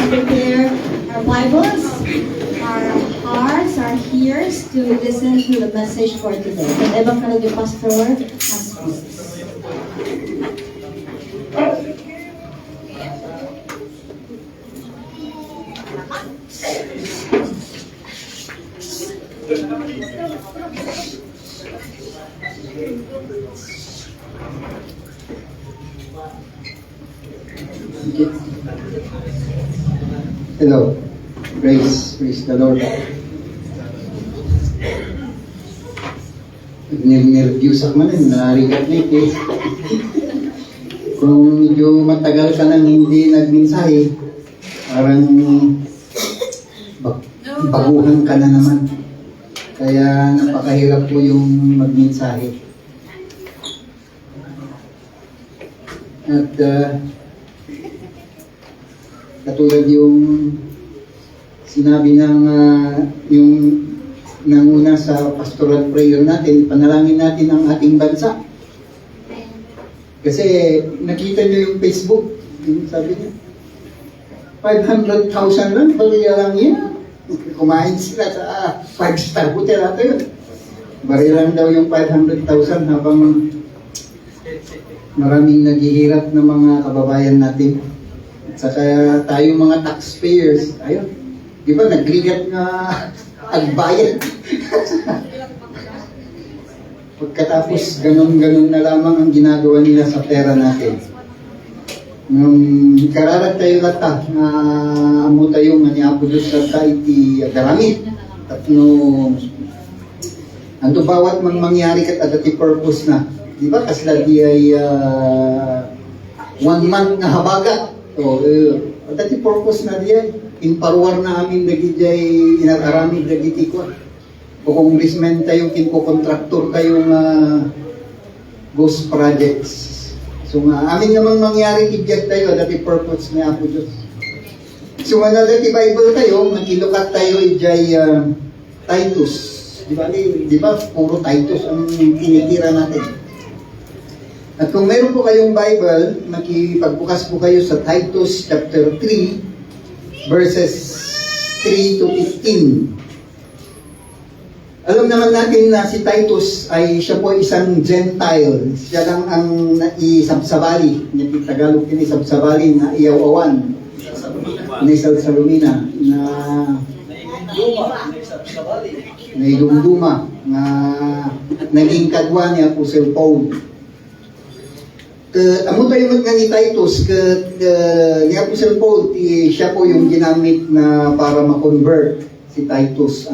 prepare our Bibles, our hearts, our ears to listen to the message for today. The Evangelio Pastor has speaks. Hello. Praise the Lord. Nireview sa man, narigat na ito. Kung medyo matagal ka nang hindi nagmensahe, parang baguhan ka na naman. Kaya napakahirap po yung magmensahe. At katulad yung sinabi ng yung nanguna sa pastoral prayer natin, panalangin natin ang ating bansa. Kasi nakita nyo yung Facebook, yung sabi niya, 500,000 lang, bariya lang yan. Kumain sila sa 5-star hotel ato yun. Bariya lang daw yung 500,000 habang maraming naghihirap na mga kababayan natin. At saka tayo mga taxpayers, ayun, di ba nagrigat na agbayad? Pagkatapos ganun-ganun na lamang ang ginagawa nila sa pera natin. Kararat tayo lata na amo tayo nga ni Apo Diyos sa iti agaramit. Tatno, anto bawat mangyari kat adati purpose na. Di ba kasla di ay 1 month na habagat. So, adati purpose na di ay inparuar na amin dagi jay inagaramit dagi ko. O congressman tayo kinko-contractor tayong ghost projects. So amin naman mangyari ibiyag tayo dati purpose ni Apo Diyos. So dati Bible tayo, makilukat tayo ijay Titus. Di ba puro Titus ang tinitira natin. At kung meron po kayong Bible, makipagbukas po kayo sa Titus chapter 3 verses 3 to 15. Alam naman natin na si Titus ay siya po isang Gentile. Siya lang ang naisabsabali. Yung Tagalog inisabsabali na iyaw-awan. Naisalsalumina. Na naidumduma. Na naging kadwa ni Apostle Paul. Amo tayo nga ni Titus, ni Apostle Paul, siya po yung ginamit na para ma-convert si Titus.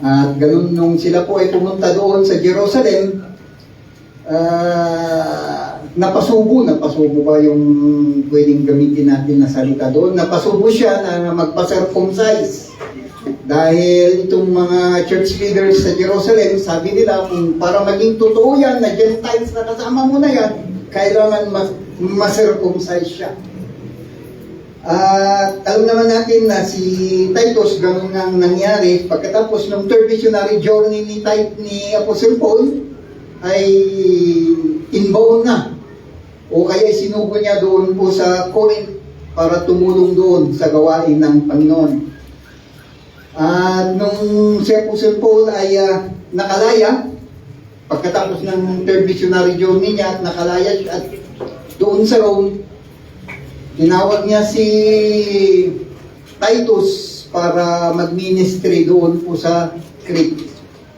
At ganun nung sila po ay pumunta doon sa Jerusalem, napasubo ba yung pwedeng gamitin natin na salita doon? Napasubo siya na magpa-circumcise. Dahil itong mga church leaders sa Jerusalem, sabi nila kung para maging totoo yan na Gentiles na kasama mo na yan, kailangan ma-circumcise siya. At alam naman natin na si Titus ganun nga nangyari pagkatapos ng third missionary journey ni Apostle Paul ay inbound na o kaya sinugo niya doon po sa Corinth para tumulong doon sa gawain ng Panginoon. At nung si Apostle Paul ay nakalaya pagkatapos ng third missionary journey niya at nakalaya at doon sa Rome, tinawag niya si Titus para mag-ministry doon po sa Crete.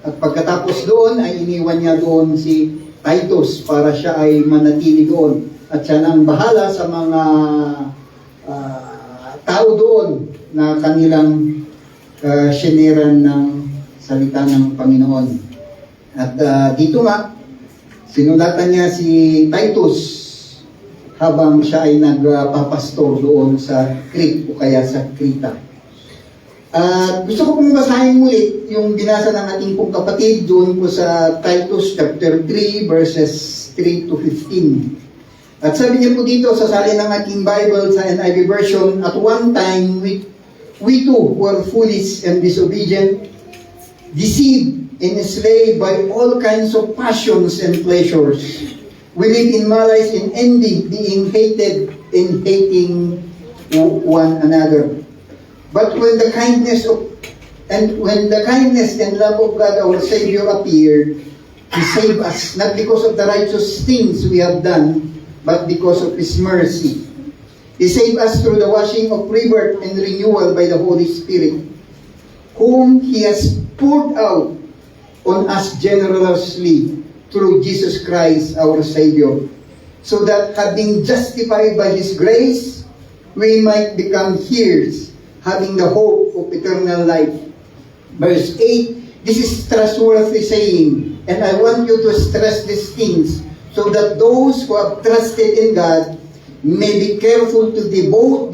At pagkatapos doon ay iniwan niya doon si Titus para siya ay manatili doon. At siya nang bahala sa mga tao doon na kanilang siniran ng salita ng Panginoon. At dito nga, sinulatan niya si Titus habang siya ay nagpapastor doon sa Crete o kaya sa Krita. Gusto ko pong basahin muli yung binasa ng ating pong kapatid doon po sa Titus chapter 3 verses 3 to 15. At sabi niya po dito sa salin ng ating Bible sa NIV version, at one time we too were foolish and disobedient, deceived and enslaved by all kinds of passions and pleasures. We live in malice and envy, being hated and hating one another. But when the kindness and love of God our Savior appeared, He saved us, not because of the righteous things we have done, but because of His mercy. He saved us through the washing of rebirth and renewal by the Holy Spirit, whom He has poured out on us generously through Jesus Christ our Savior, so that having justified by His grace, we might become heirs, having the hope of eternal life. Verse 8, this is trustworthy saying, and I want you to stress these things, so that those who have trusted in God may be careful to devote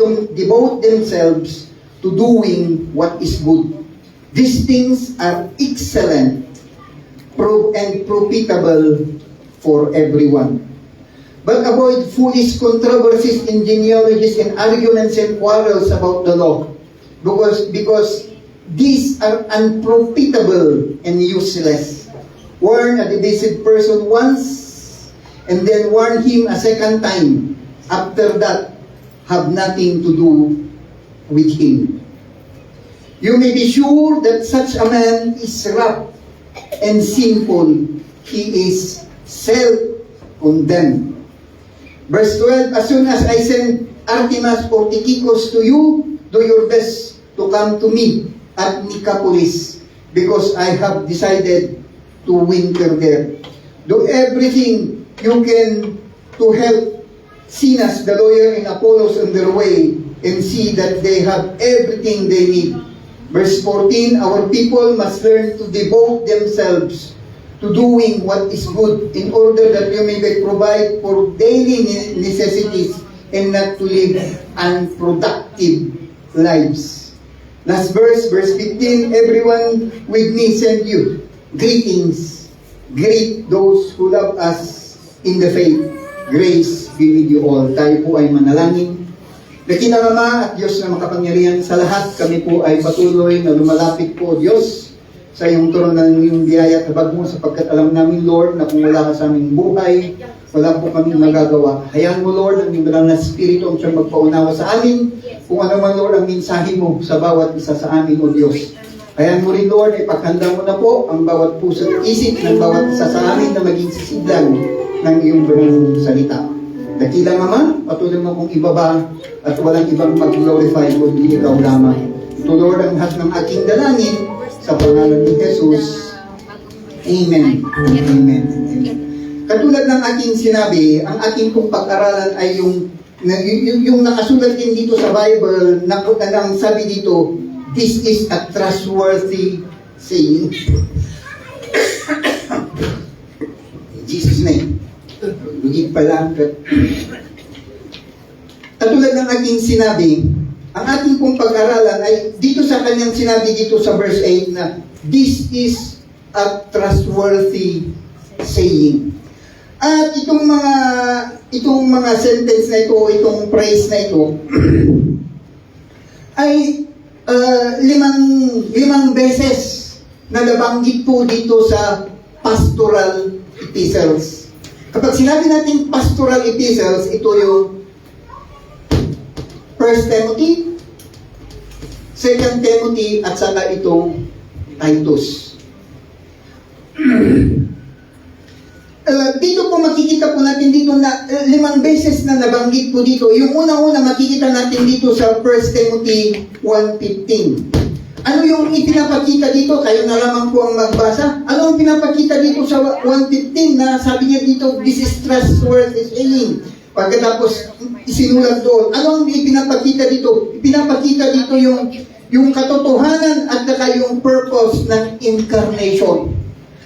themselves to doing what is good. These things are excellent and profitable for everyone. But avoid foolish controversies and genealogies and arguments and quarrels about the law, because these are unprofitable and useless. Warn a divisive person once, and then warn him a second time. After that, have nothing to do with him. You may be sure that such a man is rough and sinful. He is self-condemned. Verse 12, as soon as I send Artemas or Tychicus to you, do your best to come to me at Nicopolis, because I have decided to winter there. Do everything you can to help Zenas, the lawyer, and Apollos on their way, and see that they have everything they need. Verse 14, our people must learn to devote themselves to doing what is good, in order that you may provide for daily necessities and not to live unproductive lives. Last verse, verse 15, everyone with me send you greetings. Greet those who love us in the faith. Grace be with you all. Tayo po ay manalangin. Dakilang Ama at Diyos na makapangyarihan sa lahat, kami po ay patuloy na lumalapit po, Diyos, sa iyong trono ng iyong biyaya at habag mo, sapagkat alam namin, Lord, na kung wala ka sa aming buhay, wala po kami magagawa. Hayaan mo, Lord, ang iyong banal na Espiritu ang siyang magpaunawa sa amin, kung ano man, Lord, ang mensahe mo sa bawat isa sa amin, O Diyos. Hayaan mo rin, Lord, ipaghanda mo na po ang bawat puso at isip ng bawat isa sa amin na maging sisidlan ng iyong banal na salita. Dakilang Ama, patuloy mo kong ibaba at walang ibang mag-glorify kundi ikaw lamang. Ito, Lord, ang lahat ng aking dalangin sa pangalan ni Jesus. Amen. Amen. Katulad ng aking sinabi, ang aking pong pag-aralan ay yung nakasulat din dito sa Bible na sabi dito, this is a trustworthy saying. In Jesus' name. Lugig pa lang. Katulad ng aking sinabi, ang ating pong pag-aralan ay dito sa kanyang sinabi dito sa verse 8 na this is a trustworthy saying. At itong mga sentence na ito, itong phrase na ito ay limang beses na nabanggit po dito sa pastoral epistles. Kapag sinabi natin pastoral epistles, ito yung 1 Timothy, 2 Timothy, at saka itong Titus. Dito po makikita po natin dito na 5 beses na nabanggit po dito. Yung una-una makikita natin dito sa 1 Timothy 1:15. Ano yung ipinapakita dito? Kayo na lamang po ang magbasa. Ano ang pinapakita dito sa 1:15 na sabi niya dito, this is trustworthy saying. Pagkatapos isinulat doon, ano ang ipinapakita dito? Ipinapakita dito yung katotohanan at saka yung purpose ng incarnation.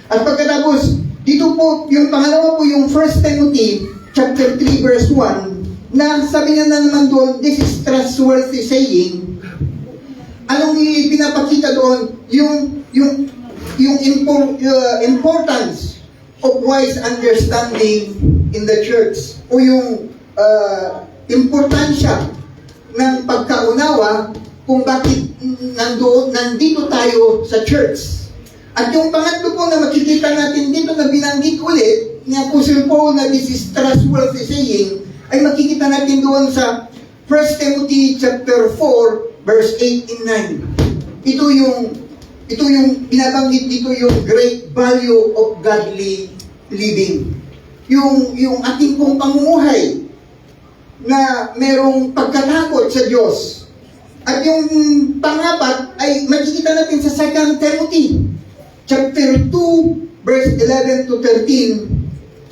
At pagkatapos, dito po, yung pangalawa po, yung 1 Timothy chapter 3 verse 1, na sabi niya na naman doon, this is trustworthy saying. Anong ipinapakita doon? Yung importance of wise understanding in the church, o yung importansya ng pagkaunawa kung bakit nandito tayo sa church. At yung pangatlo po na makikita natin dito na binanggit ulit ni Apostle Paul na this is trustworthy saying, ay makikita natin doon sa 1 Timothy chapter 4, verse 8 and 9. Ito yung binabanggit dito yung great value of godly living. Yung ating pong pamumuhay na merong pagkatakot sa Diyos. At yung pangapat ay makikita natin sa 2 Timothy chapter 2, verse 11 to 13.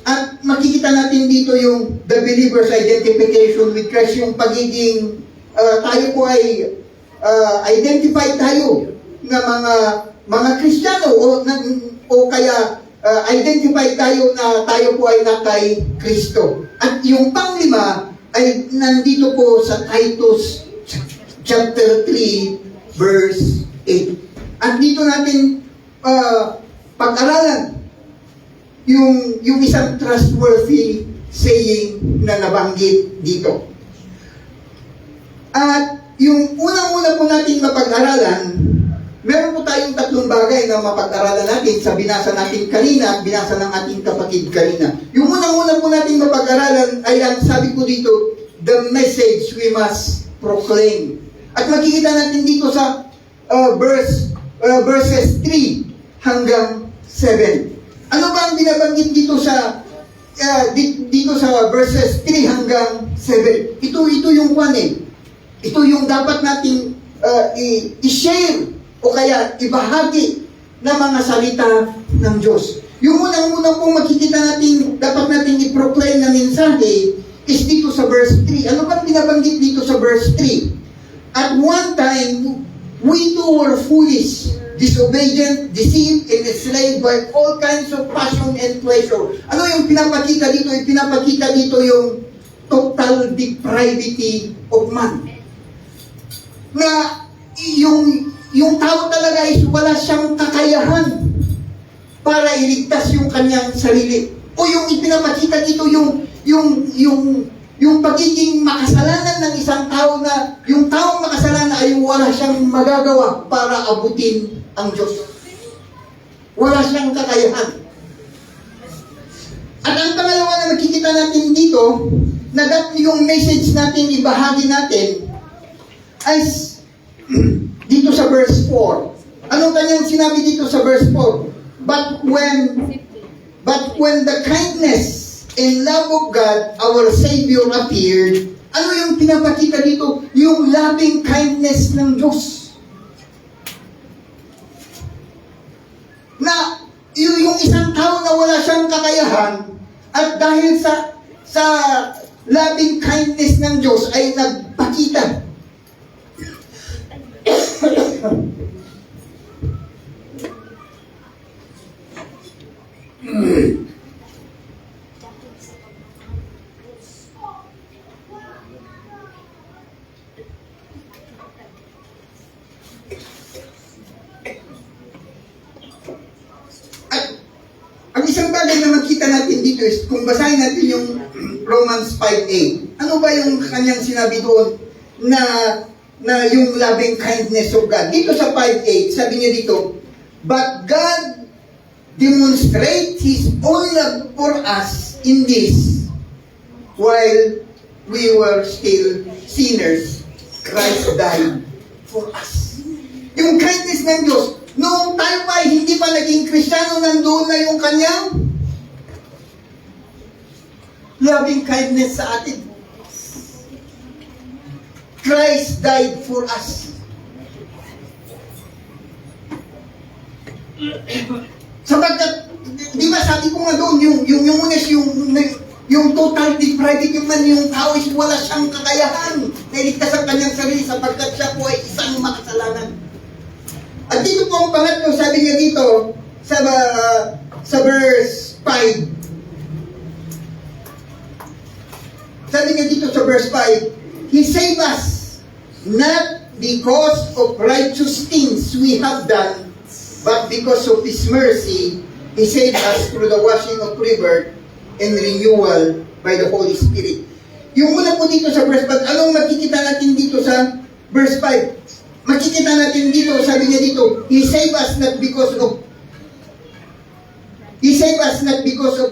At makikita natin dito yung the believer's identification with Christ, yung pagiging tayo po ay identified tayo na mga Kristiyano o kaya identified tayo na tayo po ay na kay Kristo. At yung panglima ay nandito po sa Titus chapter 3 verse 8. At dito natin pag-aralan yung isang trustworthy saying na nabanggit dito. At yung unang-una po natin mapag-aralan, meron po tayong tatlong bagay na mapag-aralan natin sa binasa natin kanina at binasa ng ating kapatid kanina. Yung unang-una po natin mapag-aralan ay ang sabi ko dito, the message we must proclaim. At makikita natin dito sa verses 3 hanggang 7. Ano ba ang binabanggit dito sa verses 3 hanggang 7? Ito yung ito yung dapat nating i-share o kaya ibahagi na mga salita ng Diyos. Yung unang-unang pong makikita natin, dapat nating i-proclaim na mensahe is dito sa verse 3. Ano bang binabanggit dito sa verse 3? At one time, we too were foolish, disobedient, deceived, and enslaved by all kinds of passion and pleasure. Ano yung pinapakita dito? Pinapakita dito yung total depravity of man. Na yung tao talaga is wala siyang kakayahan para iligtas yung kanyang sarili. O yung ipinapakita dito yung pagiging makasalanan ng isang tao na yung taong makasalanan ay wala siyang magagawa para abutin ang Diyos. Wala siyang kakayahan. At ang pangalawa na nakikita natin dito, na yung message natin, ibahagi natin, ay dito sa verse 4. Anong kanyang sinabi dito sa verse 4? But when the kindness and love of God, our Savior, appeared, ano yung pinapakita dito? Yung loving kindness ng Diyos. Na yung isang tao na wala siyang kakayahan at dahil sa loving kindness ng Diyos ay nagpakita. Ang isang bagay na makita natin dito is, kung basahin natin yung Romans 5:8, ano ba yung kanyang sinabi doon na yung loving kindness of God? Dito sa 5:8, sabi niya dito, but God demonstrates His own love for us in this, while we were still sinners, Christ died for us. Yung kindness ng Diyos, noong tayo pa hindi pa naging Kristiyano, nandoon na yung kanyang loving kindness sa atin. Christ died for us. Sapagkat, di ba sabi ko nga doon, yung unes, yung total depravity man, yung tao is wala siyang kakayahan na iligtas ang kanyang sarili sapagkat siya po ay isang makasalanan. At dito po ang pangatlo, sabi niya dito sa verse 5. Sabi niya dito sa verse 5, He saved us not because of righteous things we have done, but because of His mercy, He saved us through the washing of rebirth and renewal by the Holy Spirit. Yung muna po dito sa verse 5, anong makikita natin dito sa verse 5? Makikita natin dito, sabi niya dito, He saved us not because of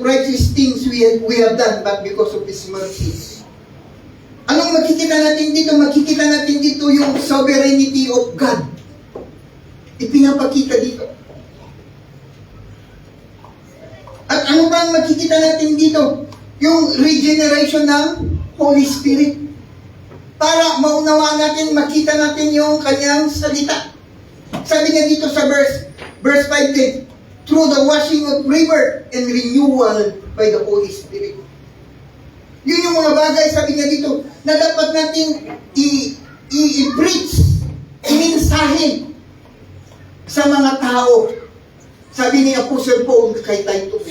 righteous things we have done, but because of His mercies. Anong makikita natin dito? Makikita natin dito yung sovereignty of God. Ipinapakita dito. At ano ba ang makikita natin dito? Yung regeneration ng Holy Spirit. Para maunawaan natin, makita natin yung kanyang salita. Sabi niya dito sa verse 5, through the washing of river and renewal by the Holy Spirit. Yun yung mga bagay, sabi niya dito, na dapat natin i-preach, i-mensahe sa mga tao. Sabi ni Apostle Paul kay Titus.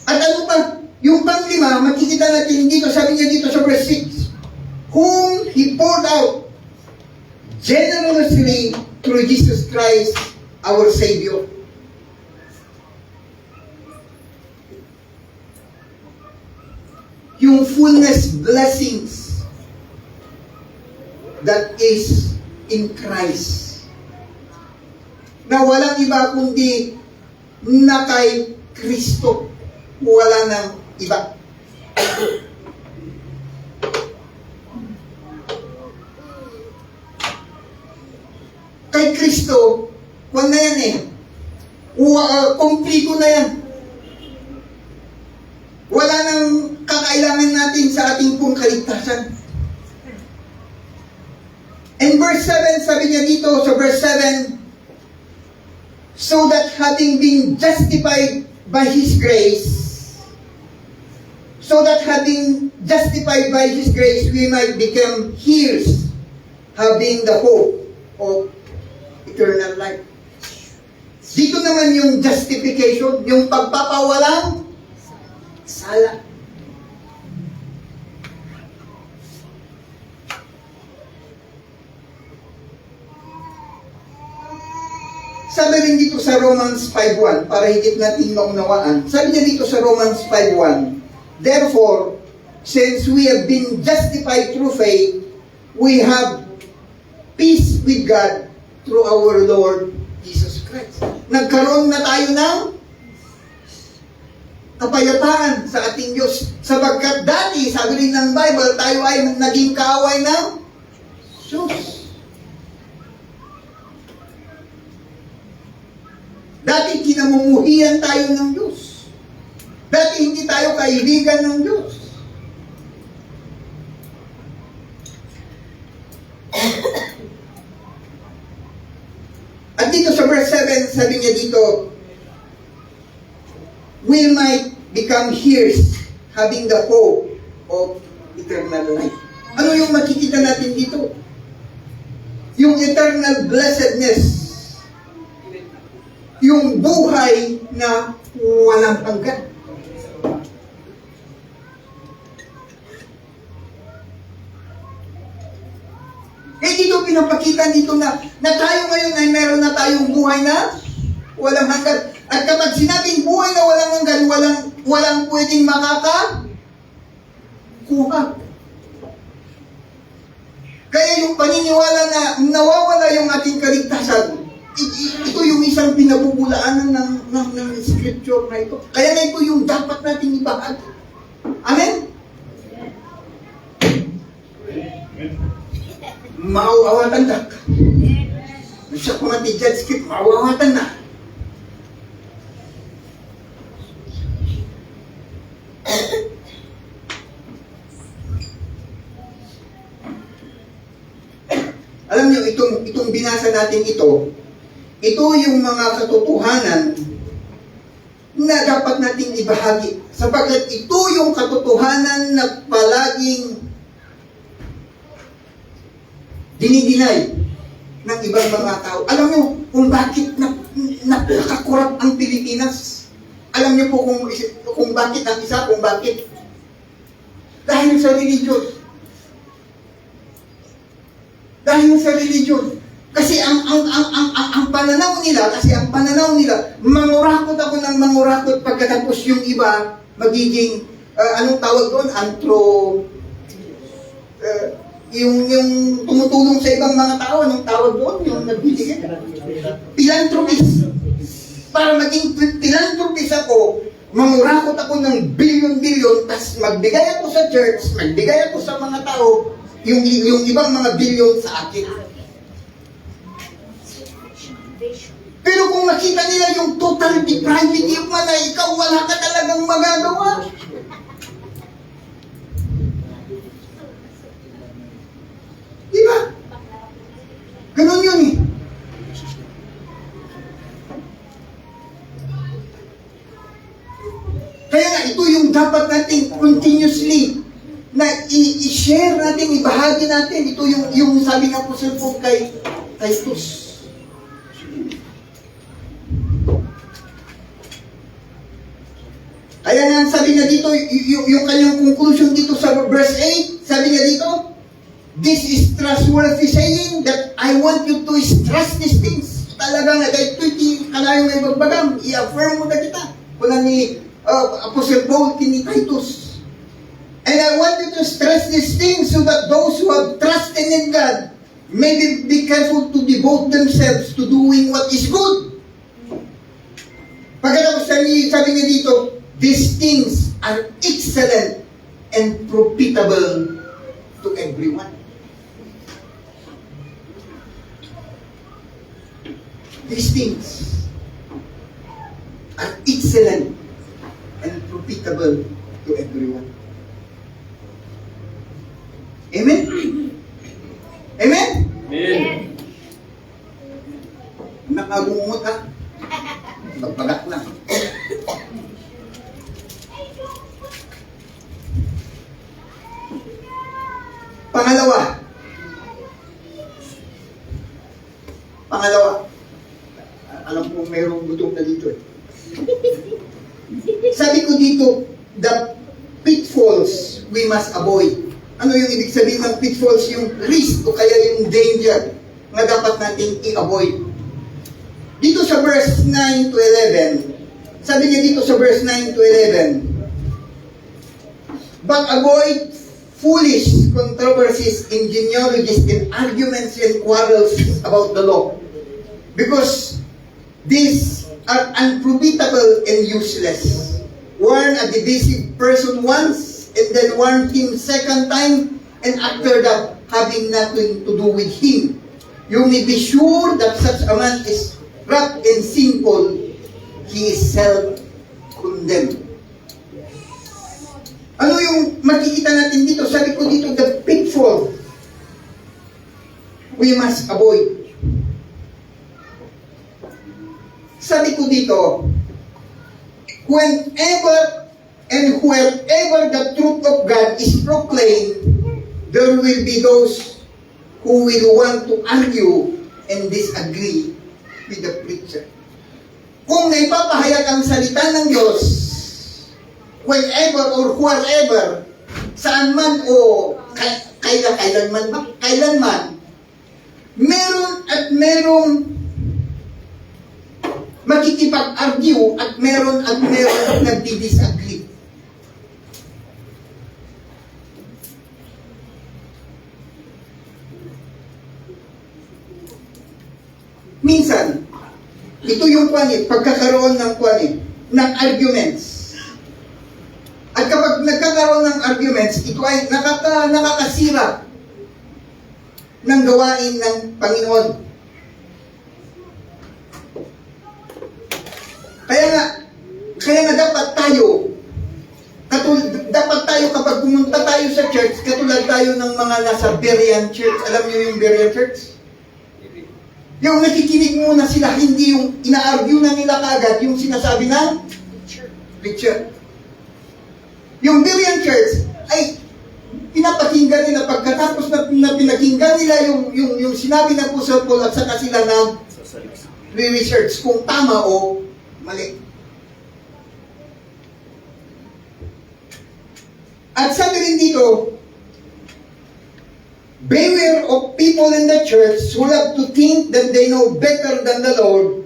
At ano pa? Yung panglima, makikita natin dito, sabi niya dito sa verse 6, whom He poured out generously through Jesus Christ, our Savior. Yung fullness blessings that is in Christ. Na walang iba kundi na kay Kristo. Wala nang iba. Kay Kristo, wala na yan eh. Kumplito na yan. Wala nang kakailangan natin sa ating pong kaligtasan. And verse 7, sabi niya dito sa verse 7, so that having been justified by His grace, we might become heirs, having the hope of eternal life. Dito naman yung justification, yung pagpapawalang sala. Sabi rin dito sa Romans 5.1, para higit natin maunawaan, sabi niya dito sa Romans 5.1, therefore, since we have been justified through faith, we have peace with God through our Lord Jesus Christ. Nagkaroon na tayo ng kapayapaan sa ating Diyos. Sapagkat dati, sabi rin ng Bible, tayo ay naging kaaway ng Diyos. Dati kinamumuhian tayo ng Diyos. Dati hindi tayo kaibigan ng Diyos. At dito sa verse 7, sabi niya dito, we might become heirs, having the hope of eternal life. Ano yung makikita natin dito? Yung eternal blessedness. Yung buhay na walang hanggan. Dito pinapakita dito na tayo ngayon ay meron na tayong buhay na walang hanggan. At kapag sinabing buhay na walang hanggan, walang pwedeng makakakuha. Kaya yung paniniwala na nawawala yung ating kaligtasan, ito yung isang pinabubulaanan ng scripture na ito. Kaya na ito yung dapat natin ibahagi. Amen? Mauawatan na. Siya kung natin judge skip, mauawatan na. Alam niyo, itong binasa natin ito yung mga katotohanan na dapat nating ibahagi. Sapagkat ito yung katotohanan na palaging dinidinay ng ibang mga tao. Alam niyo kung bakit napakakurap ang Pilipinas? Alam niyo po kung bakit ang isa, kung bakit? Dahil sa religion. Dahil sa religion. Kasi ang pananaw nila, mangurakot ako ng mangurakot pagkatapos yung iba magiging anong tawag doon? Yung tumutulong sa ibang mga tao, anong tawag doon? Yung nagbibigay? Philanthropist. Para maging philanthropist ako, mangurakot ako ng bilyon-bilyon, tas magbigay ako sa church, magbigay ako sa mga tao, yung ibang mga bilyon sa akin. Pero kung makita nila yung total depravity mo na ikaw, wala ka talagang magagawa. Di ba? Ganun yun eh. Kaya nga, ito yung dapat natin continuously na i-share natin, ibahagi natin. Ito yung sabi ng Apostle Paul kay Titus. Kaya nga, sabi niya dito, yung kanyang conclusion dito sa verse 8, sabi niya dito, this is trustworthy saying that I want you to trust these things. Talagang kahit ito kalayo may bagbagam, i-affirm mo na kita. Kung ni Apostle Paul kini Titus. And I want you to stress these things so that those who have trusted in God may be careful to devote themselves to doing what is good. Pagkatapos sabi niya dito, these things are excellent and profitable to everyone. These things are excellent and profitable to everyone. Amen? Amen? Amen. Nakagungot ka. Magpagat lang. Pangalawa. Alam ko mayroong gutom na dito eh. Sabi ko dito, the pitfalls we must avoid. Ano yung ibig sabihin ng pitfalls? Yung risk o kaya yung danger na dapat natin i-avoid. Dito sa verse 9 to 11, sabi niya dito sa verse 9 to 11, but avoid foolish controversies in genealogies and arguments and quarrels about the law, because these are unprofitable and useless. Warn a divisive person once, and then warn him second time, and after that, having nothing to do with him. You may be sure that such a man is corrupt and sinful. He is self-condemned. Ano yung makikita natin dito? Sabi ko dito, the pitfall we must avoid. Sabi ko dito, whenever and wherever the truth of God is proclaimed, there will be those who will want to argue and disagree with the preacher. Kung naipapahayag ang salita ng Diyos, whenever or wherever, saan man o kailanman, meron at merong makikipag-argue at meron nagdi-disagree. Minsan, ito yung pagkakaroon ng arguments. At kapag nagkakaroon ng arguments, ito ay nakakasira ng gawain ng Panginoon. Kaya nga dapat tayo kapag pumunta tayo sa church, katulad tayo ng mga nasa Berean Church. Alam niyo yung Berean Church? Yung nakikinig muna sila, hindi yung ina-argue na nila kagad yung sinasabi ng preacher. Yung Berean Church ay pinapakinggan nila pagkatapos na pinakinggan nila yung sinabi ng Apostle Paul at saka sila na re-research kung tama o mali. At sabi rin dito, beware of people in the church who love to think that they know better than the Lord,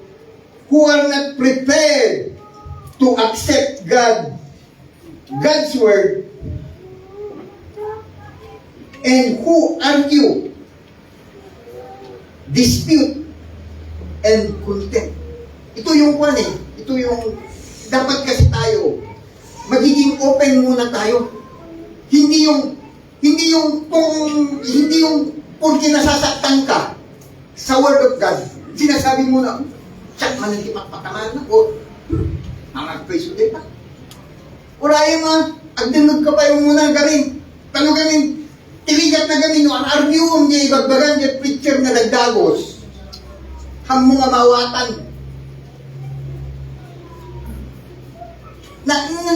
who are not prepared to accept God's word, and who argue, dispute, and contend. Ito yung dapat kasi tayo, magiging open muna tayo. Hindi yung porque nasasaktan ka sa Word of God, sinasabi mo na, siyak man hindi magpatamaan na, o mag-praise ulit pa. Urayan mo, agdunod ka pa yung muna gamin. Taluganin, tiligat na gamin, ang arbium niya, ibagbagan niya, preacher na nagdagos. Ham mga mawatan.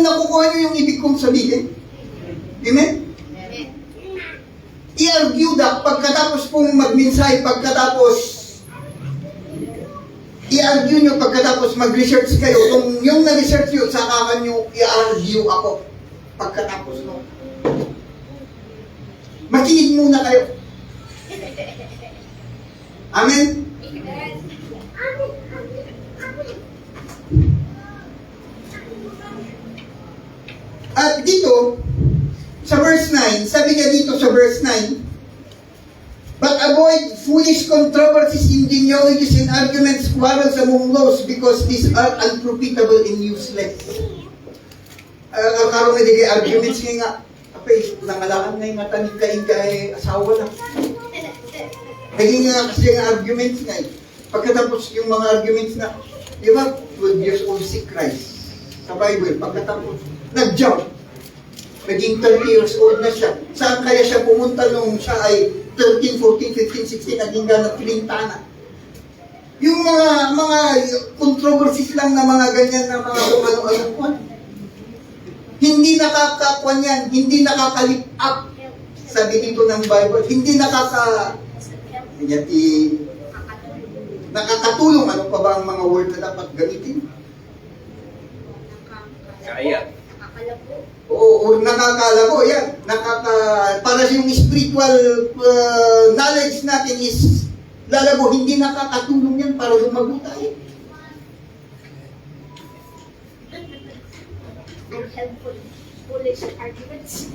Nakukuha niyo yung ibig kong sabihin? Amen? I-argue da, pagkatapos pong magminsahe, pagkatapos i-argue nyo, pagkatapos mag-research kayo, kung yung na-research nyo, saka nyo i-argue ako pagkatapos no. Makinig muna kayo. Amen? At dito, sa verse 9, sabi niya dito sa verse 9, but avoid foolish controversies, genealogies, and arguments, quarrels among those, because these are unprofitable and useless. Karoon na digay arguments nga, apay, nangalaan na yung matanig kain kay asawa na. Naging nga kasi yung arguments nga eh. Pagkatapos yung mga arguments na, di ba, 12 years old si Christ sa Bible, pagkatapos, nag-jump. Naging 30 years old na siya. Saan kaya siya pumunta nung siya ay 13, 14, 15, 16, naging ganat pilintana. Yung mga controversies lang na mga ganyan na mga ano-ano. Hindi nakakakuan yan, hindi nakakalip up. Sabi dito ng Bible, hindi nakakatulong. Ano pa ba ang mga word na dapat gamitin? Kaya. Oo, nakakalabo, yan. Para yung spiritual knowledge natin is lalabo, hindi nakakatulong yan para lumago tayo. Foolish arguments.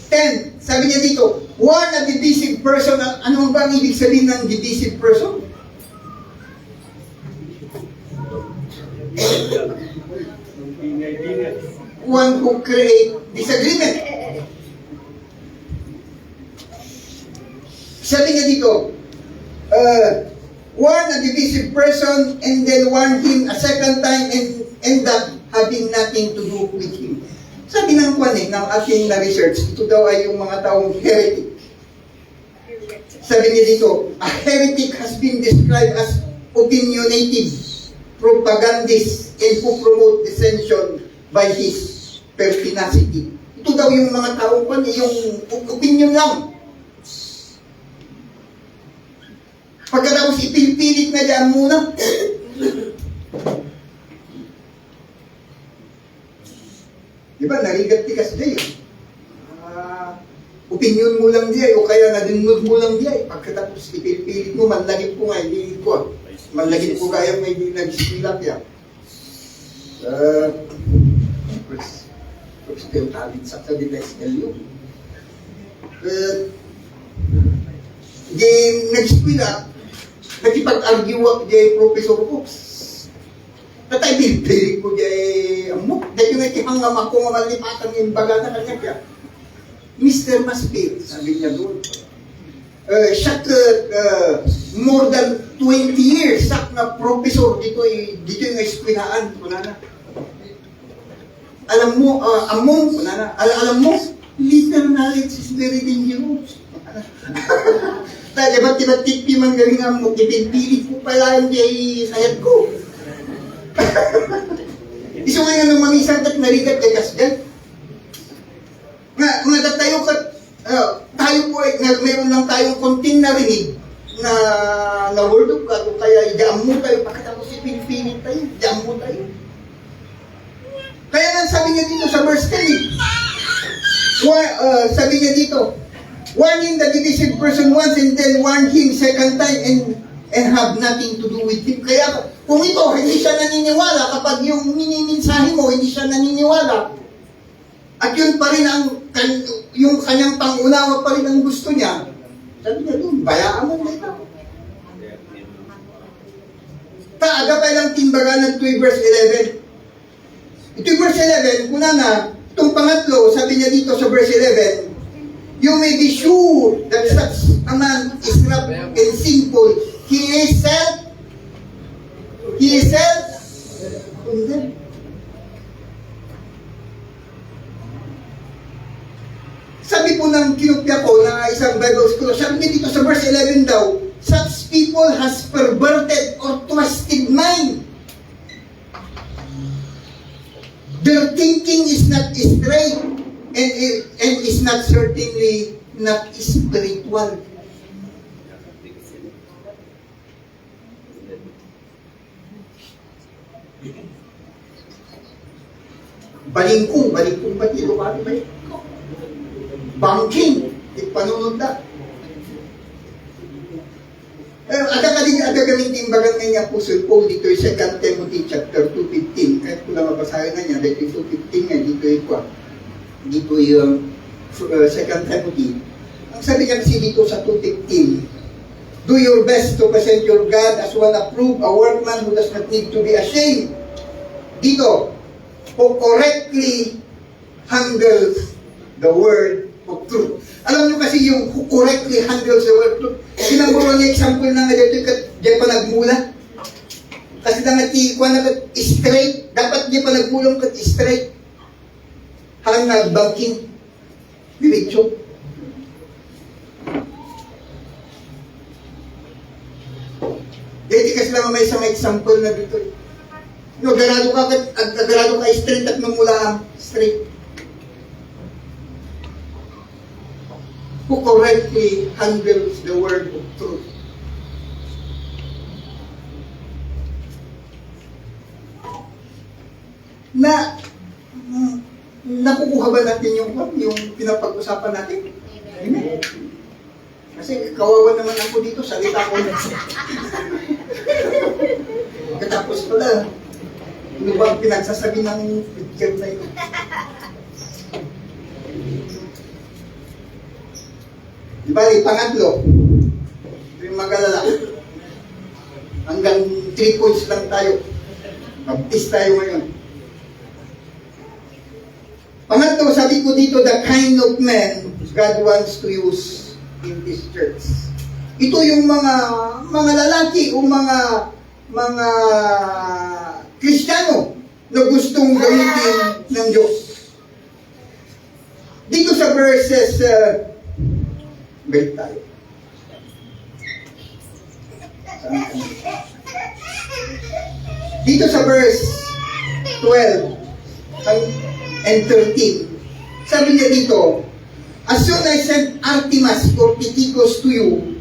10, sabi niya dito, warn a divisive person. Ano ba ang ibig sabihin ng divisive person? One who create disagreement. Sabi niya dito, warn a divisive person and then warn him a second time and end up having nothing to do with him. Sabi ng ng aking na-research, ito daw ay yung mga taong heretic. Sabi niya dito, a heretic has been described as opinionative, propagandist, and who promote dissension by his pertinacity. Ito daw yung mga taong yung opinion lang. Pagkatapos ipilipilit na dyan muna. Diba, narigat tikas dyan yun. Opinion mo lang diyan, o kaya nadinod mo lang diyan. Pagkatapos ipilipilit mo, manlagip ko nga, hindi ko. Manlagip ko kaya may nag-spilap yan. Still talit sa kabila SLU. Di nag-spilap, nakipag-argue ako diyan Professor Fox. Tatay bilbilig ko diyan amok. Dahil yung nakihangam ako nga malipatan yung baga na kanya kaya. Mr. Maspil, sabi niya doon. Siya more than 20 years sak na professor dito yung eskwelahan ko na. Alam mo, alam mo, little knowledge is very dangerous. Dahil ba't tikpi man galing nga mo, ipinpilit ko pala yung sayad ko. Iso nga nung mamisan at narigat kay Kasgan. Nga tayo po ay, mayroon lang tayong konting narinig na word of God, o kaya i-jam mo tayo, pagkatapos ipinpilit tayo, jam mo tayo. Kaya lang sabi niya dito sa verse 10, sabi niya dito, warning the divisive person once and then warn him second time and have nothing to do with him. Kaya kung ito, hindi siya naniniwala, kapag yung miniminsahe mo, hindi siya naniniwala, at yun pa rin yung kanyang pangunawa pa rin ang gusto niya, sabi niya doon, bayaan mo na ito. Kaaga pa lang timbaga ng 2 verse 11. Ito yung verse 11, kuna na, itong pangatlo, sabi niya dito sa verse 11, you may be sure that such a man is rough and sinful. He is self-condemned. Sabi po ng kinupya ko na isang Bible scholar, sabi niya dito sa verse 11 daw, such people has perverted or twisted mind. Their thinking is not straight and is not certainly not spiritual. Balingkong ba dito ka? Banking, panunod na. Aga gamitin bagang nga niya Apostle Paul dito yung 2 Timothy chapter 2:15. Kahit ko lang mabasahin na niya, dahil yung 2:15 nga, dito yung 2 Timothy. Ang sabi niya kasi dito sa 2:15, do your best to present your God as one approved, a workman who does not need to be ashamed. Dito, who correctly handles the word of truth. Alam nyo kasi yung who correctly handles the word of truth. Sinamburo niya example na nga dito, diyan pa nagmula. Kasi na nga kuha na straight, dapat diyan pa nagmulong kat straight. Hang nagbangking. Diretso. Dito kasi lang may isang example na dito. No, agarado ka straight at namula straight. Who correctly handles the word of truth. Nakukuha ba natin yung pinapag-usapan natin? Amen. Kasi kawawa naman ako dito, salita ko na. Katapos pala, ano bang pinagsasabi ng picture na ito? Di ba, pangatlo, yung mag-alala. Hanggang 3 points lang tayo. Baptist tayo ngayon. Pangatlo, sabi ko dito, the kind of man God wants to use in this church. Ito yung mga lalaki o mga Kristiyano na gustong gamitin ng Diyos. Dito sa verses, balik tayo. Dito sa verse 12 and 13, sabi niya dito, as soon as I sent Artemas or Tychicus to you,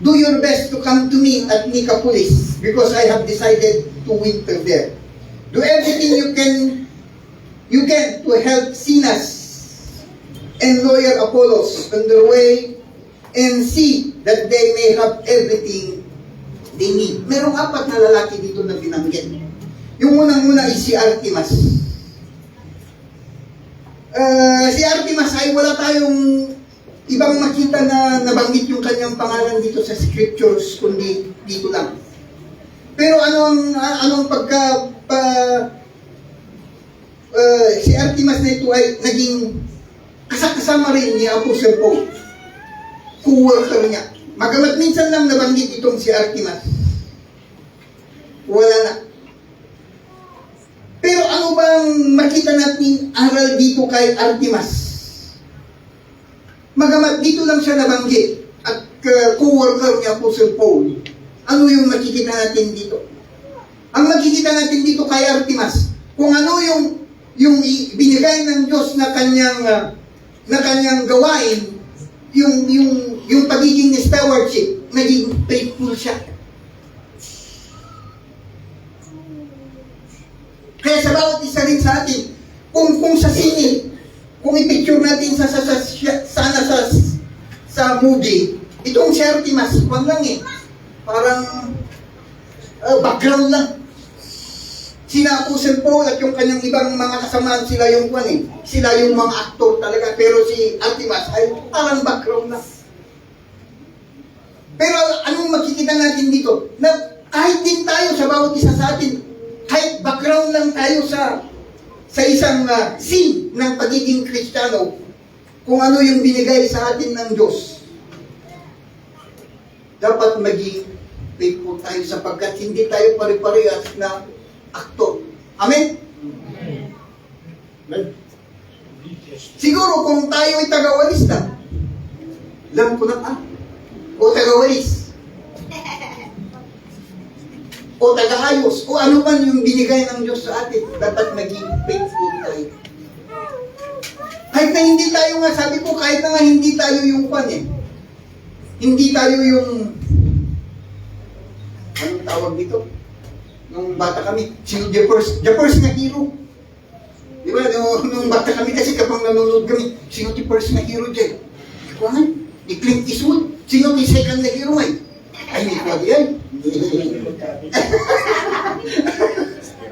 do your best to come to me at Nicopolis, because I have decided to winter there. Do everything you can to help Zenas and lawyer Apollos on their way, and see that they may have everything they need. Merong 4 na lalaki dito na binanggit. Yung unang-una is si Artemas. Si Artemas ay wala tayong ibang makita na nabanggit yung kanyang pangalan dito sa scriptures, kundi dito lang. Pero anong si Artemas na ito ay naging kasama rin ni Apostle Paul. Co-worker niya. Magamat minsan lang nabanggit itong si Artemas. Wala na. Pero ano bang makita natin aral dito kay Artemas? Magamat dito lang siya nabanggit at co-worker ni Apostle Paul. Ano yung makikita natin dito? Ang makikita natin dito kay Artemas, kung ano yung binigay ng Diyos na kanyang gawain, yung pagiging stewardship, naging faithful siya. Kaya sa bawat isa rin sa atin, kung sa singit, kung i-picture natin sa movie, itong si Artemas, kung lang parang background lang. Sina Apostle Paul at yung kanyang ibang mga kasamaan, sila yung sila yung mga aktor talaga, pero si Artemas ay parang background lang. Pero anong makikita natin dito? Na Kahit din tayo sa bawat isa sa atin, kahit background lang tayo sa isang scene ng pagiging Kristiyano, kung ano yung binigay sa atin ng Diyos, dapat maging faithful tayo sapagkat hindi tayo pare-parehas na aktor. Amen? Siguro kung tayo ay taga-walis na, alam ko na o taga-walis, o taga-ayos, o ano man yung binigay ng Diyos sa atin, dapat maging faithful tayo. Kahit na hindi tayo nga, sabi ko, kahit na nga hindi tayo yung hindi tayo yung, anong tawag dito? Nung bata kami, sino the first na hero. Di ba, nung bata kami kasi kapag nanonood kami, sino the first na hero dyan? Kuwangan, ni Clint Eastwood, sino the second na hero ay? Ay, hindi ko yan.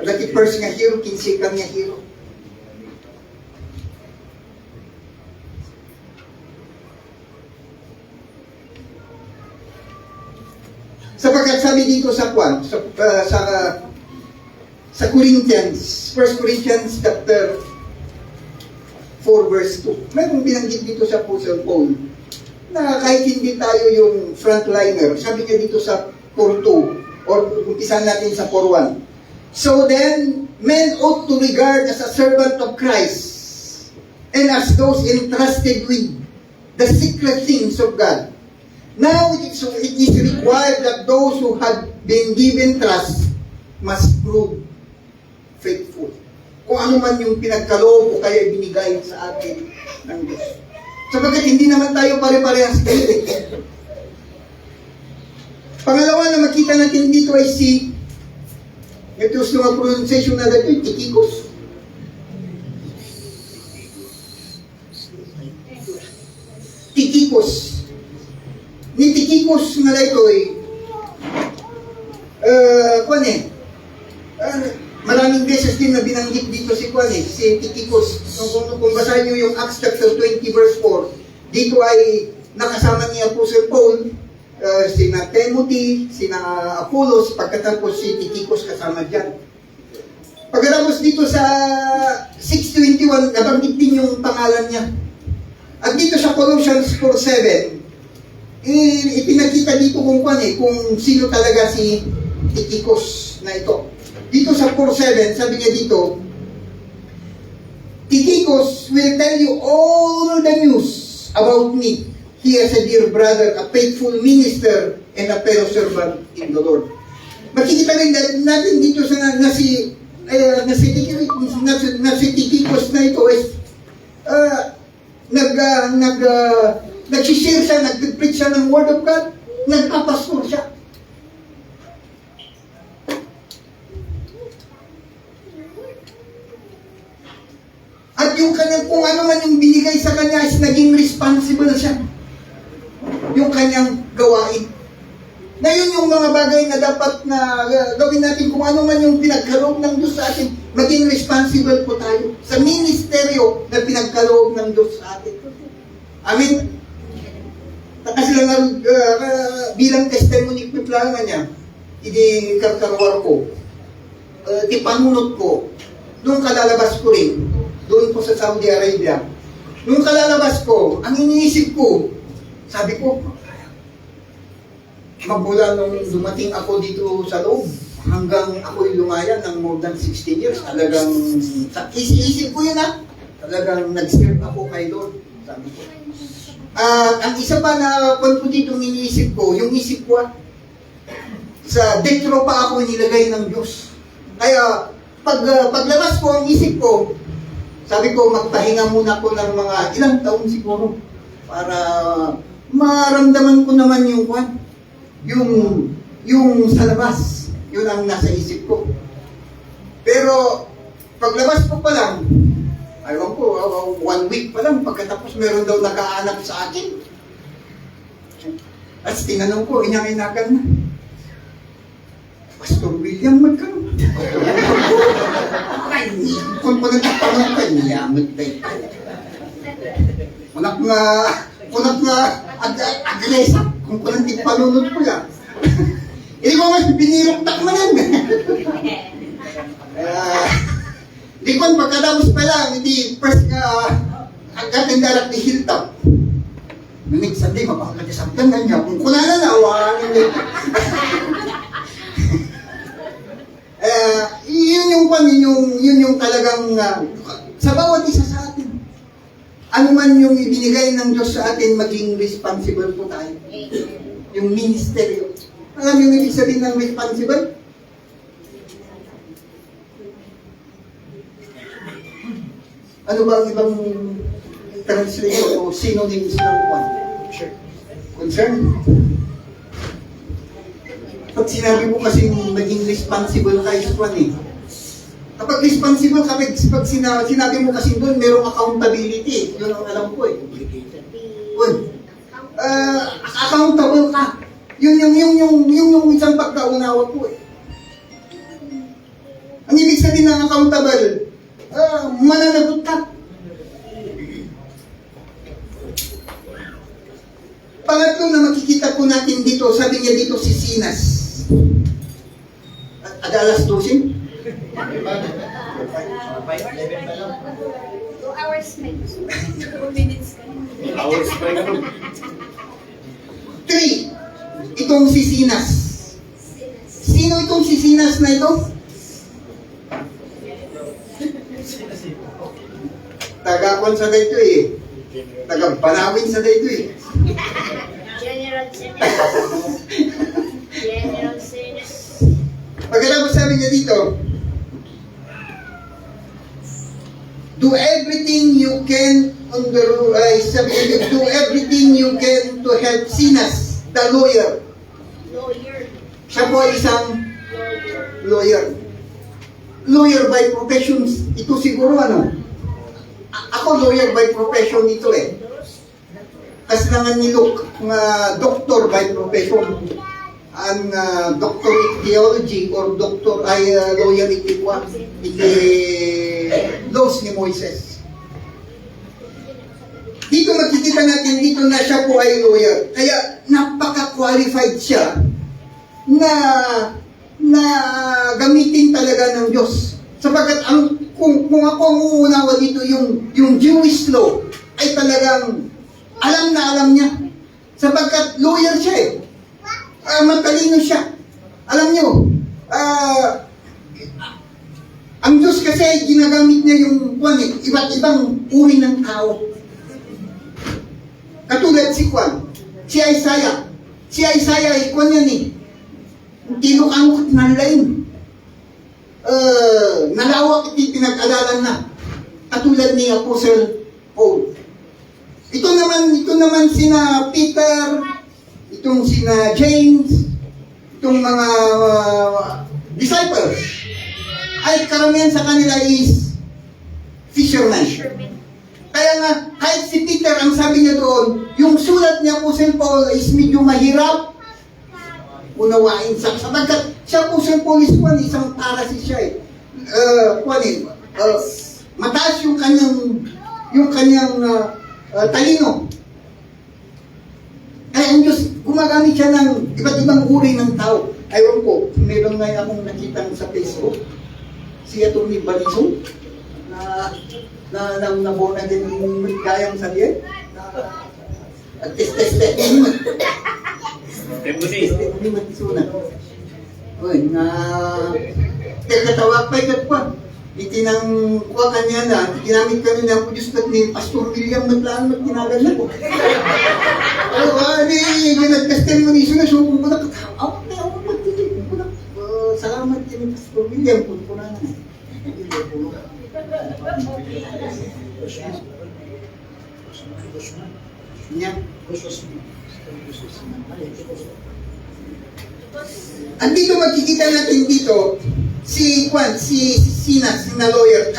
The first na hero, kin second na hero. Sapagkat sabi dito sa Corinthians, 1 Corinthians chapter 4 verse 2. Mayroong binanggit dito sa Apostle Paul na kahit hindi tayo yung frontliner, sabi niya dito sa 4.2 or umpisan natin sa 4.1. So then, men ought to regard as a servant of Christ and as those entrusted with the secret things of God. Now it is required that those who have been given trust must prove faithful. Kung ano man yung pinagkaloob o kaya binigay sa atin ng Diyos. Sapagkat hindi naman tayo pare-parehas kayo. Pangalawa na makita natin dito ay ito sa pronunciation na dito, Tikikos. Tikikos. Ni Tikikos na ito maraming beses din na binanggit dito si Tikikos. Kung basahin nyo yung Acts chapter 20 verse 4, dito ay nakasama ni Apostle Paul, sina Timothy, sina Apollos, pagkatapos si Tikikos kasama dyan. Pagkatapos dito sa 6:21, nabanggit din yung pangalan niya. At dito sa Colossians 4:7, ipinakita dito kung sino talaga si Tikikos na ito. Dito sa 4:7, sabi niya dito, Tikikos will tell you all the news about me. He is a dear brother, a faithful minister, and a fellow servant in the Lord. Makikita rin natin dito na si Tikikos na ito is nag-share siya, nag-preach siya ng Word of God, nagpapastor siya. At yung kanyang, kung ano man yung binigay sa kanya is naging responsible siya. Yung kanyang gawain. Ngayon yung mga bagay na dapat na gawin natin, kung ano man yung pinagkaloob ng Diyos sa atin, maging responsible po tayo sa ministeryo na pinagkaloob ng Diyos sa atin. Amen? Kasi lang bilang testimony ko lang niya, hindi karkarwar ko, di panunot ko, nung kalalabas ko rin, doon po sa Saudi Arabia. Nung kalalabas ko, ang iniisip ko, sabi ko, magmula nung dumating ako dito sa loob, hanggang ako'y lumaya ng more than 16 years, talagang, isip ko yun talagang nag-serve ako kay Lord, sabi ko. Ang isa pa na kung dito iniisip ko, yung isip ko, sa death row pa ako nilagay ng Diyos. Kaya, paglabas ko, ang isip ko, sabi ko, magpahinga muna ko ng mga ilang taon siguro para maramdaman ko naman yung sa labas. Yun ang nasa isip ko. Pero, paglabas ko pa lang, ayaw ko, 1 week pa lang, pagkatapos meron daw nag-aanap sa akin. At tinanong ko, inanginakan na. Pastor William, magkaroon. Kung pagkatapangan ka, niyamit tayo. Kunak nga agresa, kung kulang di panunod ko yan. Hindi ko mas biniruktak mo yan. Di ko pagkatapos pa lang, hindi first agad ang darak ni Hilltop. Nangig sa di, mapakalagasabdan na niya. Kung kuna na nawawalan niya. Yun yung talagang sa bawat isa sa atin. Ano man yung ibinigay ng Diyos sa atin, maging responsible po tayo. Yung ministeryo. Alam yung ibig sabihin ng responsible? Ano ba ang ibang translation o synonyms ng one? Concern? Pag sinabi mo kasing maging responsible kayo sa one eh. Kapag responsible, pag sinabi mo kasi doon, merong accountability. Yun ang alam ko eh. Accountable ka. Yun yung isang pagkaunawa ko eh. Ang ibig sabihin ng accountable, mananagot ka. Pangatlo na makikita po natin dito, sabi niya dito si Sinas. Alas 12? 2 hours pa. 2 minutes pa. 3. Itong si Sinas. Sino itong si Sinas na ito? Taga-kon sa dito eh. Taga-panawin sa dito eh. General Sinas. General Sinas. Pagkatapos sabi niya dito, do everything you can on the sabi niya, do everything you can to help Sinas, the lawyer. Lawyer. Siya po ay isang Lawyer. lawyer by profession. Ito siguro ano? Ako lawyer by profession ito eh. Kasi naman ni Luke, doctor by profession. Ang doctor in theology or doctor ay lawyer iti laws ni Moises. Dito makikita natin dito na siya po ay lawyer. Kaya napaka-qualified siya na gamitin talaga ng Diyos. Sapagkat kung ako ang uunawa dito, yung Jewish law ay talagang alam na alam niya. Sapagkat lawyer siya eh. Matalino siya. Alam niyo, ang Diyos kasi ginagamit niya yung iba't ibang uri ng tao. Katulad si Isaiah. Si Isaiah ay yan eh. Tinukangkot ng lain. Nalawak iti pinag-alalan na. Katulad ni Apostle Paul. Ito naman sina Peter, itong sina James, itong mga disciples, ay karamihan sa kanila is fishermen. Kaya nga, kahit si Peter, ang sabi niya doon, yung sulat niya Apostle Paul is medyo mahirap unawain sa sabagkat siya Apostle Paul is isang Pharisee siya eh. Mataas yung kanyang talino. Kaya ang Diyos, gumagamit siya ng iba't ibang uri ng tao. Aywan ko, meron ngayon akong nakita sa Facebook, si Atty. Balisong, na born again yung gayang sabihin, testimony matisuna. Uy, kagkatawag pa ikat pa. Itinang kuha kanya na, ginamit kami na Diyos ni Pastor William naglaan magtinagal na po. Nag-testimony siya na suko ko na katawag. Ako magtinig ko na. Salamat din Pastor William po na. Niya. Andito makikita natin dito si Sinas na lawyer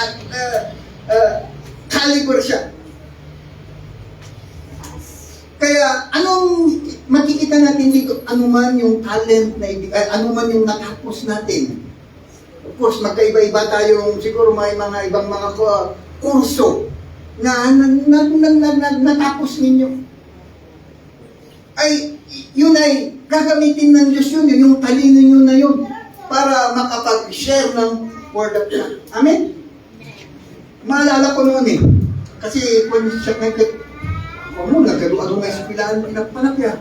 caliber siya. Kaya anong makikita natin dito, ano man yung talent na ano man yung natapos natin. Of course, magkaiba-iba tayong siguro may mga ibang mga kurso na natapos ninyo. ay yun ay gagamitin ng Diyos yun, yung talino nyo na yun, para makapag-share ng Word of God. Amen? Maalala ko noon eh, kasi kung siya nagkaroon nga espilaan, pinagpanak ya.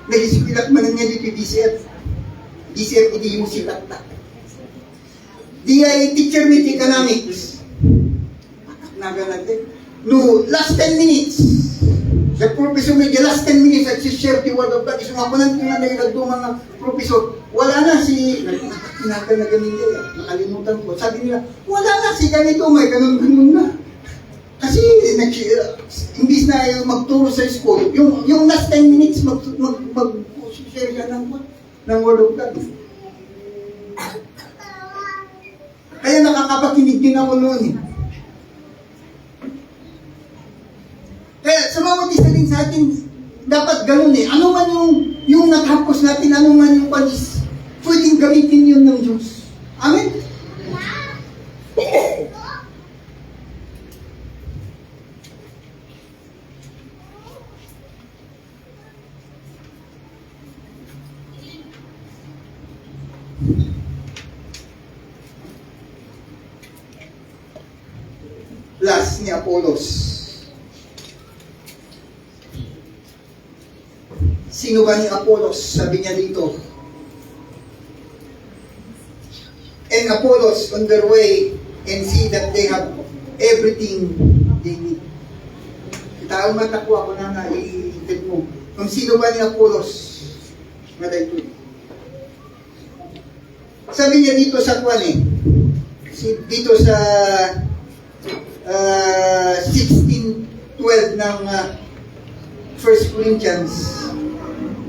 Nag-espilat man niya dito DCF. DCF, hindi yung silat na. Di ay teacher with economics. Naganag no, last 10 minutes. The professor may the last 10 minutes at share the word of God. Isang ako nang nagdumang ng professor. Wala na si kinaka na ganin niya. Nakalimutan ko. Sabi nila, wala na si ganito, may ganun-ganun na. Kasi imbis na magturo sa school, yung last 10 minutes mag-share siya ng word of God. Kaya nakakapakinig din ako noon eh. Kaya sa bawat isa din sa atin, dapat ganun eh. Ano man yung natapos natin, ano man yung panis, pwedeng gamitin yun ng Diyos. Amen? Last ni Apollos. Sino ba ni Apollos? Sabi niya dito. And Apollos on their way and see that they have everything they need. Taong matakwa ko na i-tip mo. Kung sino ba ni Apollos? Maday ko. Sabi niya dito sa kwan eh. Dito sa 16:12 ng 1 Corinthians,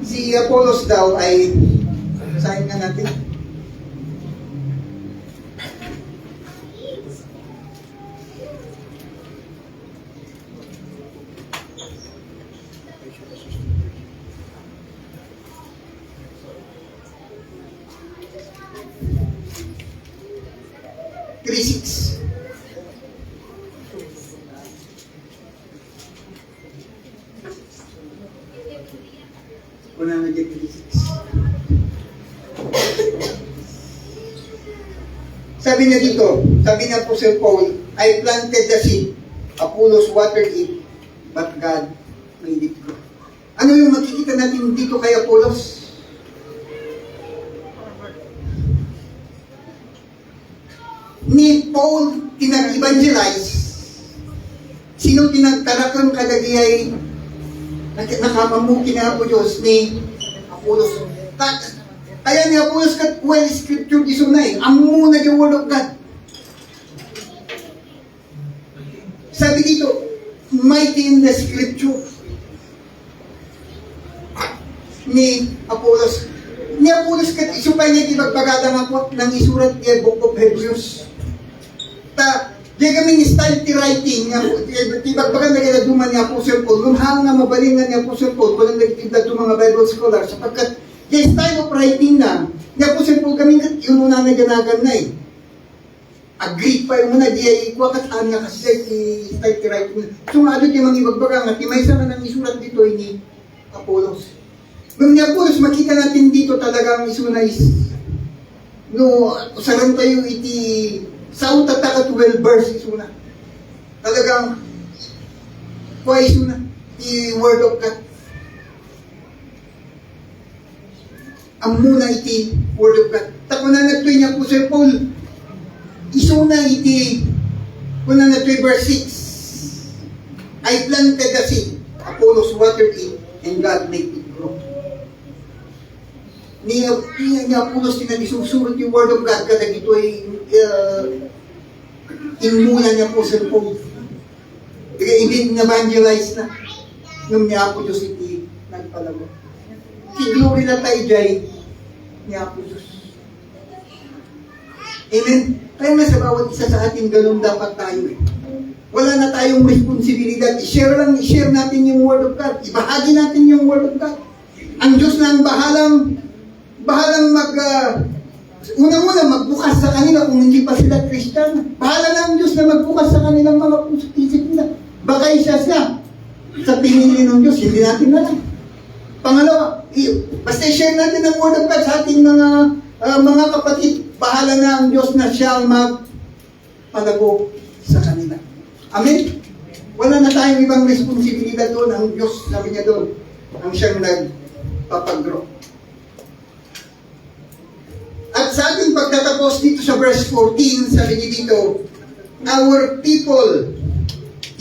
si Apollos daw ay, basahin nga natin. Sabi niya dito, sabi niya po Sir Paul, I planted the seed, Apollos watered it, but God made it grow. Ano yung makikita natin dito kay Apollos? Ni Paul tinag-evangelize. Sino tinagtarakang kadagiyay nakamamuki na po Diyos ni Apollos. Kaya ni Apollos kat well scripture isunay. Ang muna yung word of God. Sabi dito, mighty in the scripture ni Apollos. Ni Apollos kat isupay niya tibagpagada nga po ng isurat niya Book of Hebrews. Di kami style ti writing nga tibagpagan na kaya duman ni Apostle Paul. Lumhang na mabalingan ni Apostle Paul walang nagtibag do mga Bible scholars sapagkat the style of writing na ni Apostle Paul kami yun una na ganagan na eh. Agree pa yung muna di ay kwakat nga kasi style ti writing. So nga doon yung mga ibagbaga nga timaysa na ng isurat dito ni Apollos. Nung ni Apollos makita natin dito talagang isunay no usaran tayo iti sa utatakat 12 verse isuna. Talagang kwa isuna the word of God. Ang muna iti word of God. Tapunan na ito niya po Sir Paul. Isuna iti kunan na ito verse 6. I planted the seed, Apollos watered it, and God made it grow. Niya Apollos tinagisusurot yung word of God kada ito ay inmuna niya po Sir Paul. Kaya hindi na-evangelize na nung niya po Diyos iti nagpalago. Kiglory na tayo dyan niya po Diyos. Amen? Kaya nga sa bawat isa sa atin ganun dapat tayo eh. Wala na tayong responsibilidad. I-share natin yung word of God. Ibahagi natin yung word of God. Ang Diyos na ang bahalang unang-una magbukas sa kanila kung hindi pa sila Kristiyano. Bahala na ang Diyos na magbukas sa kanilang mga puso't isip nila. Baka isa siya. sa pinili ng Diyos, hindi natin alam. Pangalawa, basta i-share natin ang Word of God sa ating mga kapatid. Bahala na ang Diyos na siyang magpalago sa kanila. Amen? Wala na tayong ibang responsibilidad doon. Ang Diyos, sabi niya doon, ang siyang nagpapagrow. At sa ating pagtatapos dito sa verse 14, sabi niya dito, our people,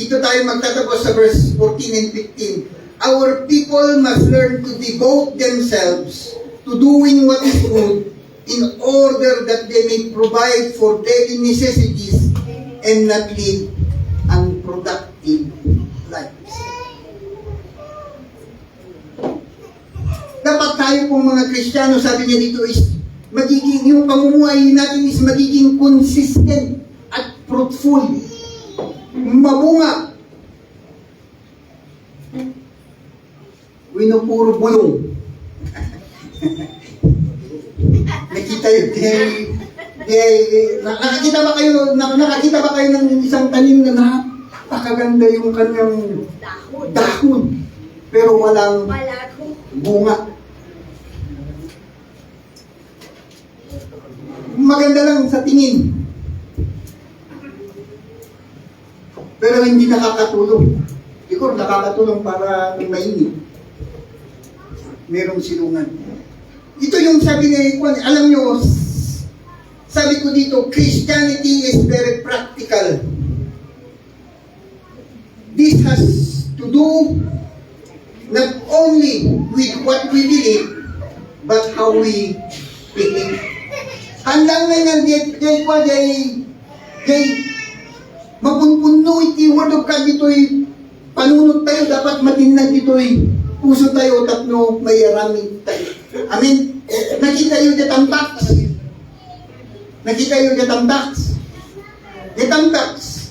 dito tayo magtatapos sa verse 14 and 15, our people must learn to devote themselves to doing what is good in order that they may provide for daily necessities and not live unproductive lives. Dapat tayo pong mga Kristiyano, sabi niya dito, is magiging, yung pamumuhay natin is magiging consistent at fruitful. Mabunga. Puro bulong. Nakita yun. Nakakita ba kayo ng isang tanim na napakaganda yung kanyang dahon, pero walang bunga? Maganda lang sa tingin, pero hindi nakakatulong. Siguro nakakatulong para may mainit. Merong silungan. Ito yung sabi ni Juan, alam nyo, sabi ko dito, Christianity is very practical. This has to do not only with what we believe, but how we believe. Handang na nga, mapunpuno iti Word of God dito'y panunod tayo, dapat matinag dito'y puso tayo, tatlo may araming tayo. Amen. Nakita yung detambaks.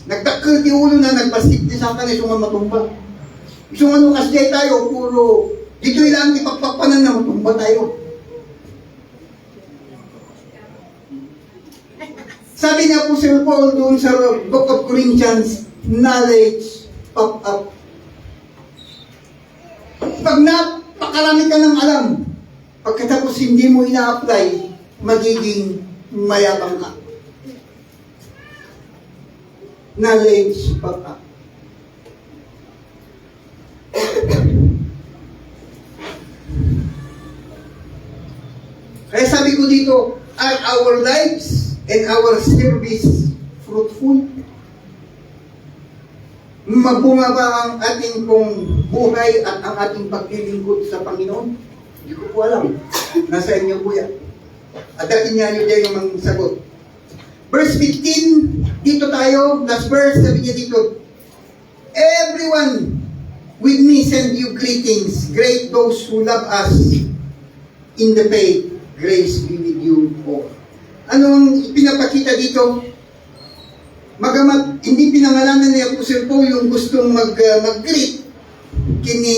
Nagdakil di ulo na nagpasik di sa kanil yung matumba. Isang ano kasjay tayo, puro dito ilang ipagpapanan na matumba tayo. Sabi niya po Sir Paul doon sa Book of Corinthians, knowledge pop up. Pag napakarami ka ng alam, pagkatapos hindi mo ina-apply, magiging mayabang ka. Knowledge pop up. Kaya sabi ko dito, are our lives and our service fruitful? Mabunga ba ang ating pong buhay at ang ating paglilingkod sa Panginoon? Hindi ko po alam. Nasa inyo po yan. At dating niya nyo dyan yung mga sagot. Verse 15, dito tayo, last verse, sabi niya dito, everyone with me send you greetings, great those who love us in the faith, grace be with you all. Ano ang pinapakita dito? Magamat hindi pinangalanan ni Apostle Paul yung gustong mag-greet kini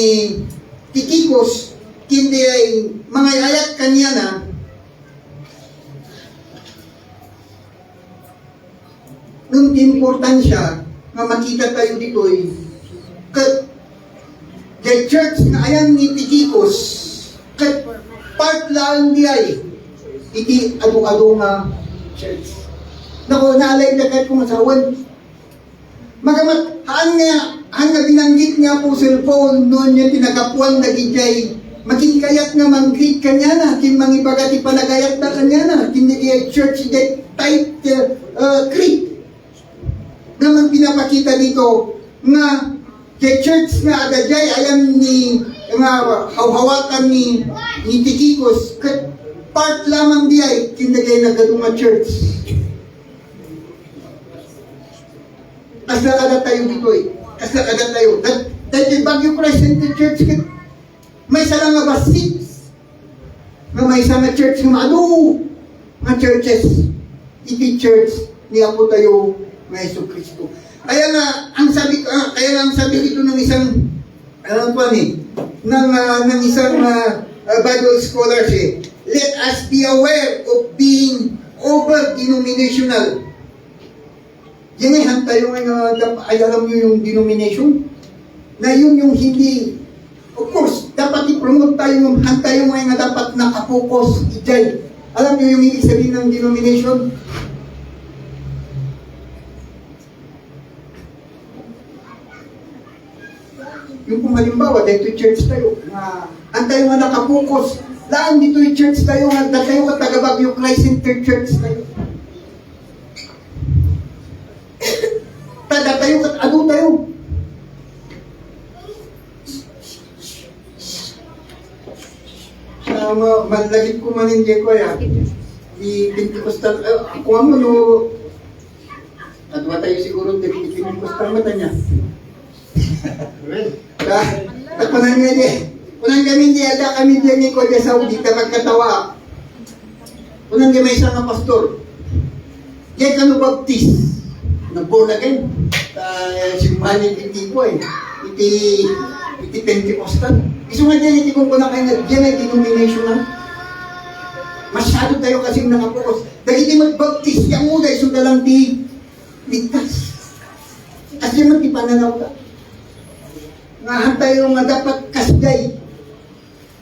Tychicus, kundi ay mga ayat kanya na nung importansya na makita tayo dito ay the church na ayan ni Tychicus part lang di ay iti adu-adu nga church. Nako, naalay na kahit kung masawan. Magamat, haan nga binanggit niya po Sir Paul noon niya tinagapuan na gijay makikayat nga mang-greet kanya na kin mangibagati panagayat na kanya na kin church that type greet. Naman pinapakita dito nga the church nga agajay ayan ni nga hawhawakan ni Tychicus part lamang di ay kindagay na gadunga church. Kaslakadat tayo dito eh. Kaslakadat tayo. Dahil Baguio Christ Center Church, may isa lang nga basit. May isa nga church nga nga churches. Iti church ni Apo tayo ng Yesu Cristo. Kaya nga, ang sabi dito ng isang, ng isang Bible scholars eh, let us be aware of being over-denominational. Yan ay tayo ngayon, ay alam nyo yung denomination? na yun yung hindi, of course, dapat i-promote tayo yung tayo mga nga dapat nakapokus, ijay. Alam niyo yung ibig sabihin ng denomination? Yung kung halimbawa, dito church tayo, ang tayo nga nakapokus, laan dito yung church tayo, nga tayo ka taga-Bagyo Christ-centered church tayo. Tada tayo, ano tayo? Malagit ko manindi ko ya. Di Pentecostal, kung ano no, at tayo siguro di Pentecostal mata niya. At kunang kami di ada kami di ni ko di Saudi ka magkatawa. Kunang di may isang nga pastor. Kaya kano baptist, nag-born again. Simbahan yung iti ko eh. Iti Pentecostal. Iso nga dyan, iti kong kuna kayo na dyan ay denomination na. Masyado tayo kasing nakapokus. Dahil iti mag-baptist, yung muna, iso na lang di ligtas. Kasi man di pananaw ka. Ngahan tayo nga dapat kasday.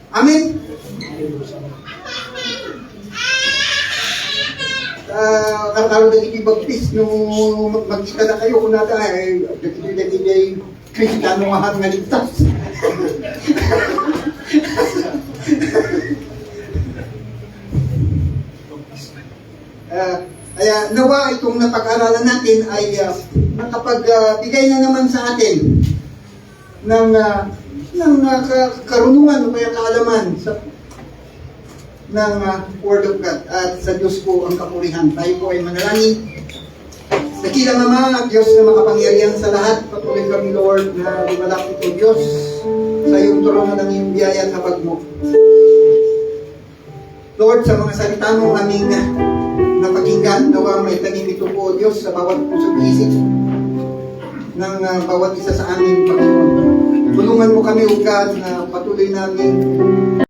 Amen? Karang na iti baptist, nung magkita na kayo, kung nata ay, dati ay Kristiyano nga ligtas. Kaya nawa itong napag-aralan natin ay nakapagbigay na naman sa atin ng karunungan o kaya kaalaman ng Word of God. At sa Diyos po ang kapurihan. Tayo po ay manalangin. Dakilang Ama at Diyos na makapangyarihan sa lahat, patuloy kami, Lord, na lumalapit o Diyos sa iyong tulungan ng iyong biyaya at habag mo. Lord, sa mga salita mo aming napakinggan, nawa may tanim ito po, o Diyos, sa bawat puso't isip ng bawat isa sa amin, Panginoon. Tulungan mo kami, O God, na patuloy namin